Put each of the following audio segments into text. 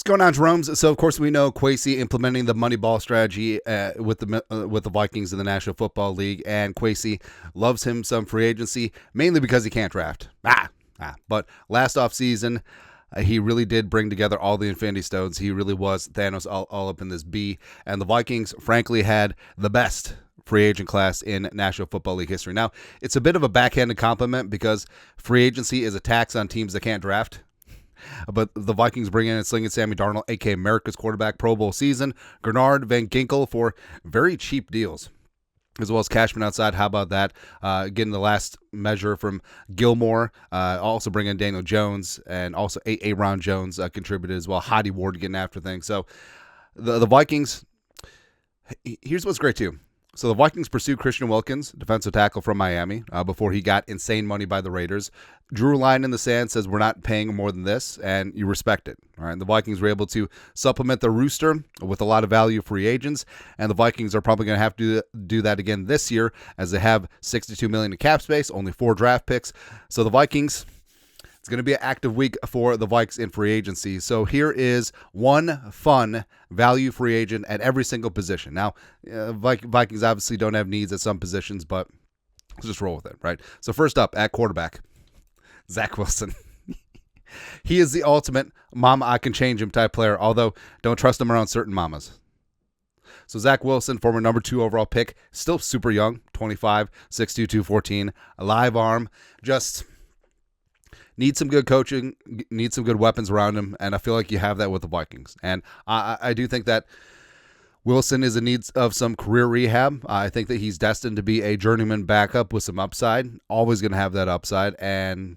What's going on, Jerome's? So, of course, we know Kwesi implementing the money ball strategy with the Vikings in the National Football League, and Kwesi loves him some free agency, mainly because he can't draft. But last offseason, he really did bring together all the Infinity Stones. He really was Thanos all up in this B, and the Vikings, frankly, had the best free agent class in National Football League history. Now, it's a bit of a backhanded compliment because free agency is a tax on teams that can't draft. But the Vikings bring in Slinging Sammy Darnold, a.k.a. America's quarterback, Pro Bowl season, Gernard Van Ginkel for very cheap deals, as well as Cashman outside. How about that? Getting the last measure from Gilmore. Also bring in Daniel Jones, and also Aaron Jones contributed as well. Hottie Ward getting after things. So the Vikings, here's what's great too. So the Vikings pursued Christian Wilkins, defensive tackle from Miami, before he got insane money by the Raiders. Drew a line in the sand, says we're not paying more than this, and you respect it. All right, and the Vikings were able to supplement the rooster with a lot of value free agents, and the Vikings are probably going to have to do that again this year, as they have $62 million in cap space, only 4 draft picks. So the Vikings, it's going to be an active week for the Vikes in free agency. So here is one fun value free agent at every single position. Now, Vikings obviously don't have needs at some positions, but let's just roll with it, right? So first up, at quarterback, Zach Wilson. He is the ultimate mama I can change him type player, although don't trust him around certain mamas. So Zach Wilson, former number 2 overall pick, still super young, 25, 6'2", 214, a live arm, just needs some good coaching, needs some good weapons around him, and I feel like you have that with the Vikings. And I do think that Wilson is in need of some career rehab. I think that he's destined to be a journeyman backup with some upside, always going to have that upside, and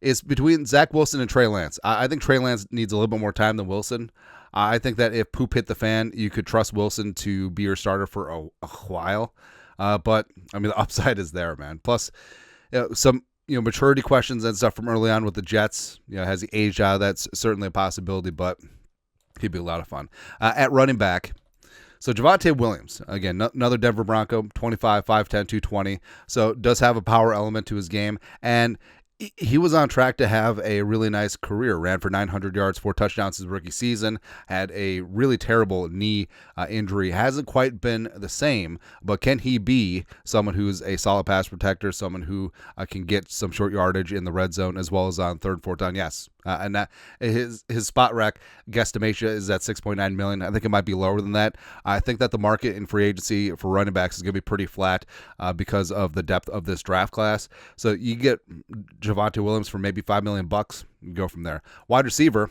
it's between Zach Wilson and Trey Lance. I think Trey Lance needs a little bit more time than Wilson. I think that if poop hit the fan, you could trust Wilson to be your starter for a while. But, I mean, the upside is there, man. Plus, some maturity questions and stuff from early on with the Jets. Has he aged out? That's certainly a possibility, but he'd be a lot of fun. At running back, so Javonte Williams, again, another Denver Bronco, 25, 5'10", 220. So does have a power element to his game, and he was on track to have a really nice career. Ran for 900 yards, 4 touchdowns his rookie season. Had a really terrible knee injury. Hasn't quite been the same, but can he be someone who's a solid pass protector, someone who can get some short yardage in the red zone as well as on 3rd and 4th down? Yes. And that his spot rack guesstimation is at $6.9 million. I think it might be lower than that. I think that the market in free agency for running backs is going to be pretty flat because of the depth of this draft class. So you get Javonte Williams for maybe $5 million. You go from there. Wide receiver,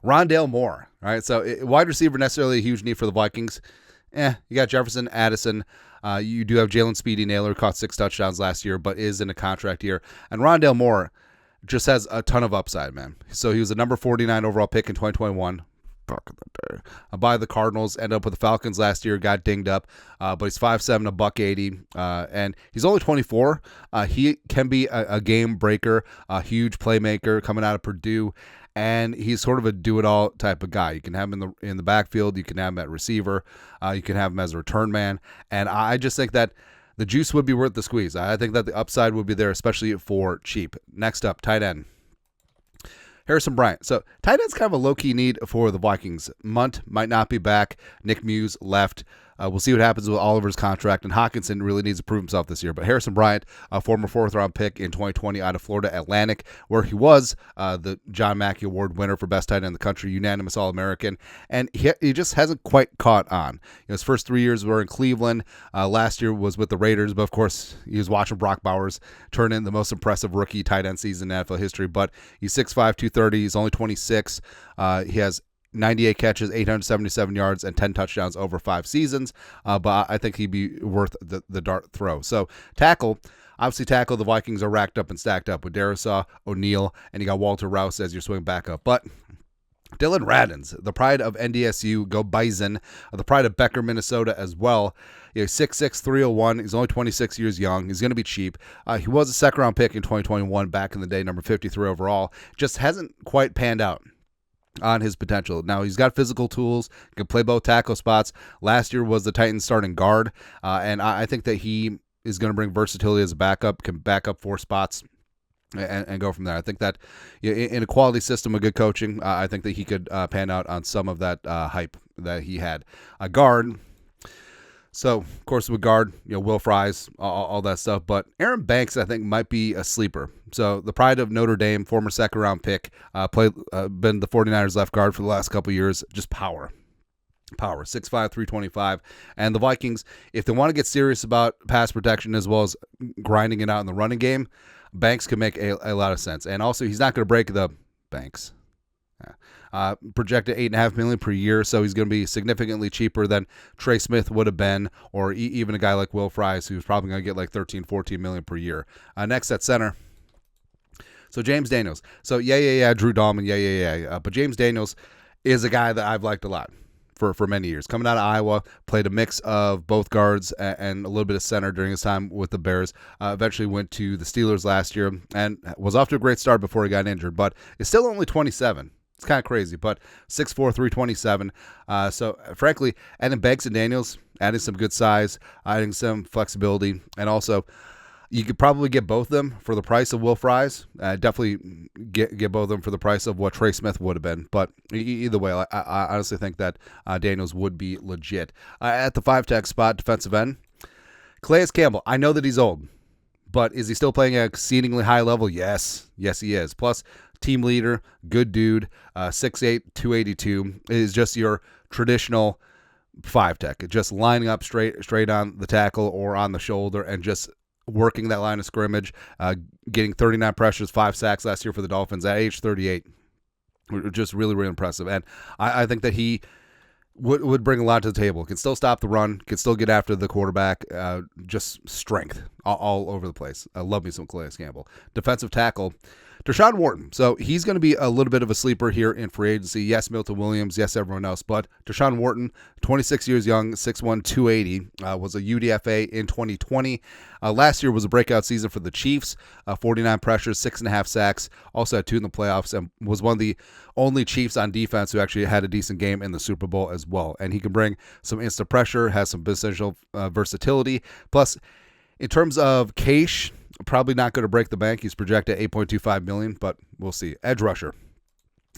Rondale Moore. All right, so wide receiver necessarily a huge need for the Vikings. You got Jefferson, Addison. You do have Jalen Speedy Naylor, caught 6 touchdowns last year, but is in a contract year. And Rondale Moore just has a ton of upside, man. So he was a number 49 overall pick in 2021. By the Cardinals, ended up with the Falcons last year, got dinged up, but he's 5'7", $180, and he's only 24. He can be a game breaker, a huge playmaker coming out of Purdue, and he's sort of a do-it-all type of guy. You can have him in the backfield, you can have him at receiver, you can have him as a return man, and I just think that the juice would be worth the squeeze. I think that the upside would be there, especially for cheap. Next up, tight end, Harrison Bryant. So tight end's kind of a low-key need for the Vikings. Munt might not be back. Nick Muse left. We'll see what happens with Oliver's contract, and Hawkinson really needs to prove himself this year. But Harrison Bryant, a former 4th-round pick in 2020 out of Florida Atlantic, where he was the John Mackey Award winner for best tight end in the country, unanimous All-American, and he just hasn't quite caught on. His first 3 years were in Cleveland. Last year was with the Raiders, but of course he was watching Brock Bowers turn in the most impressive rookie tight end season in NFL history. But he's 6'5", 230. He's only 26. He has 98 catches, 877 yards, and 10 touchdowns over 5 seasons. But I think he'd be worth the dart throw. So tackle, the Vikings are racked up and stacked up with Darisaw, O'Neal, and you got Walter Rouse as your swing backup. But Dylan Radins, the pride of NDSU, go Bison, the pride of Becker, Minnesota as well. 6'6", 301. He's only 26 years young. He's going to be cheap. He was a 2nd-round pick in 2021 back in the day, number 53 overall. Just hasn't quite panned out on his potential. Now, he's got physical tools, can play both tackle spots. Last year was the Titans starting guard, and I think that he is going to bring versatility as a backup, can back up 4 spots. and go from there. I think that in a quality system of good coaching, I think that he could pan out on some of that hype that he had. A guard. So, of course, with guard, Will Fries, all that stuff. But Aaron Banks, I think, might be a sleeper. So, the pride of Notre Dame, former second-round pick, been the 49ers left guard for the last couple of years. Just power. 6'5", 325. And the Vikings, if they want to get serious about pass protection as well as grinding it out in the running game, Banks could make a lot of sense. And also, he's not going to break the banks. Projected $8.5 million per year, so he's going to be significantly cheaper than Trey Smith would have been, or even a guy like Will Fries, who's probably going to get like $13-14 million per year. Next at center. So James Daniels. So Drew Dahlman, but James Daniels is a guy that I've liked a lot for many years. Coming out of Iowa, played a mix of both guards and a little bit of center during his time with the Bears. Eventually went to the Steelers last year and was off to a great start before he got injured, but is still only 27. It's kind of crazy, but 6'4", 327. So, frankly, adding Banks and Daniels, adding some good size, adding some flexibility, and also you could probably get both of them for the price of Will Fries. Definitely get both of them for the price of what Trey Smith would have been. But either way, I honestly think that Daniels would be legit. At the 5-tech spot, defensive end, Calais Campbell. I know that he's old, but is he still playing at an exceedingly high level? Yes, he is. Plus, team leader, good dude, 6'8", 282, is just your traditional 5-tech. Just lining up straight on the tackle or on the shoulder and just working that line of scrimmage, getting 39 pressures, 5 sacks last year for the Dolphins at age 38. Just really, really impressive. And I think that he would bring a lot to the table. Can still stop the run, can still get after the quarterback, just strength all over the place. I love me some Calais Campbell. Defensive tackle, Deshaun Wharton. So he's going to be a little bit of a sleeper here in free agency. Yes, Milton Williams. Yes, everyone else. But Deshaun Wharton, 26 years young, 6'1", 280, was a UDFA in 2020. Last year was a breakout season for the Chiefs. 49 pressures, 6.5 sacks. Also had 2 in the playoffs and was one of the only Chiefs on defense who actually had a decent game in the Super Bowl as well. And he can bring some instant pressure, has some potential versatility. Plus, in terms of cash, probably not going to break the bank. He's projected $8.25 million, but we'll see. Edge rusher.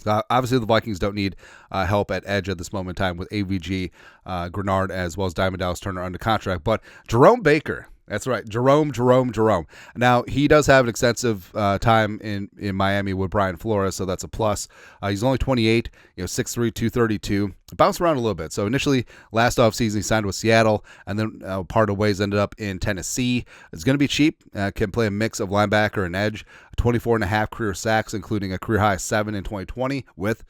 Obviously, the Vikings don't need help at edge at this moment in time with AVG, Grenard, as well as Diamond Dallas Turner under contract. But Jerome Baker, that's right, Jerome. Now, he does have an extensive time in Miami with Brian Flores, so that's a plus. He's only 28, 6'3", 232. Bounced around a little bit. So initially, last offseason, he signed with Seattle, and then part of ways ended up in Tennessee. It's going to be cheap. Can play a mix of linebacker and edge. 24.5 career sacks, including a career high 7 in 2020 with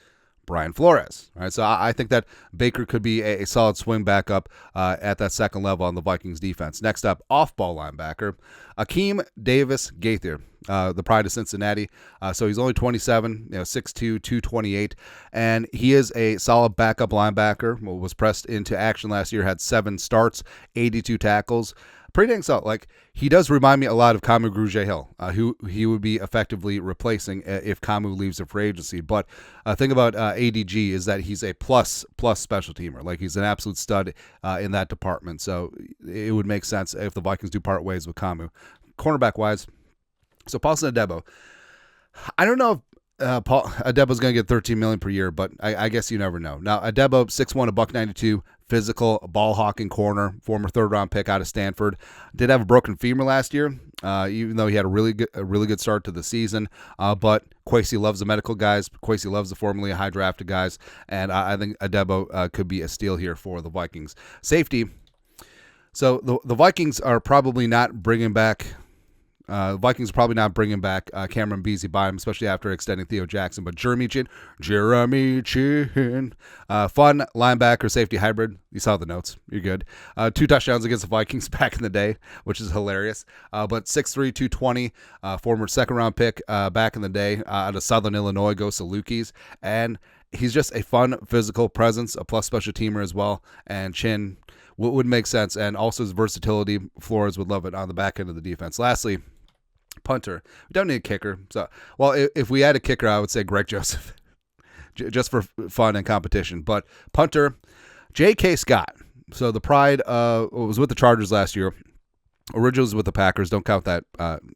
Brian Flores. All right, so I think that Baker could be a solid swing backup at that second level on the Vikings defense. Next up, off-ball linebacker, Akeem Davis Gaither, the pride of Cincinnati. So he's only 27, 6'2", 228, and he is a solid backup linebacker. Was pressed into action last year, had 7 starts, 82 tackles. Pretty dang solid. Like, he does remind me a lot of Kamu Grugier-Hill, who he would be effectively replacing if Kamu leaves the free agency. But thing about ADG is that he's a plus special teamer. Like, he's an absolute stud in that department. So it would make sense if the Vikings do part ways with Kamu. Cornerback-wise, so Paulson Adebo. I don't know if Paul Adebo's going to get $13 million per year, but I guess you never know. Now, Adebo, 6'1", $192, physical, ball hawking corner, former 3rd-round pick out of Stanford. Did have a broken femur last year, even though he had a really good start to the season. But Kwesi loves the medical guys. Kwesi loves the formerly high drafted guys, and I think Adebo could be a steal here for the Vikings. Safety. So the Vikings are probably not bringing back. Cameron Beasley by him, especially after extending Theo Jackson. But Jeremy Chin, fun linebacker safety hybrid. You saw the notes. You're good. 2 touchdowns against the Vikings back in the day, which is hilarious. But 6'3", 220, former 2nd-round pick back in the day out of Southern Illinois, goes to Lukey's. And he's just a fun physical presence, a plus special teamer as well. And Chin would make sense. And also his versatility, Flores would love it on the back end of the defense. Lastly, punter. We don't need a kicker. So, well, if we had a kicker, I would say Greg Joseph, just for fun and competition. But punter, J.K. Scott. So the pride was with the Chargers last year. Originals with the Packers, don't count that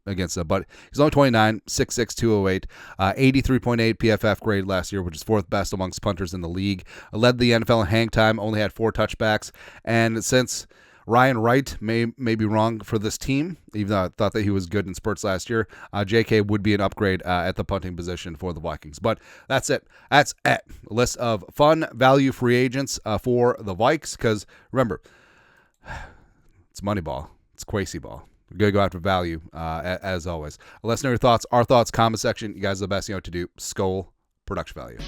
against them. But he's only 29, 6'6", 208, 83.8 PFF grade last year, which is fourth best amongst punters in the league. Led the NFL in hang time, only had 4 touchbacks. And since Ryan Wright may be wrong for this team, even though I thought that he was good in spurts last year, JK would be an upgrade at the punting position for the Vikings. But that's it. That's it. A list of fun value free agents for the Vikes, because remember, it's Moneyball. It's Kwesi ball. We're going to go after value, as always. Let us know your thoughts, our thoughts, comment section. You guys are the best. You know what to do. Skol, production value.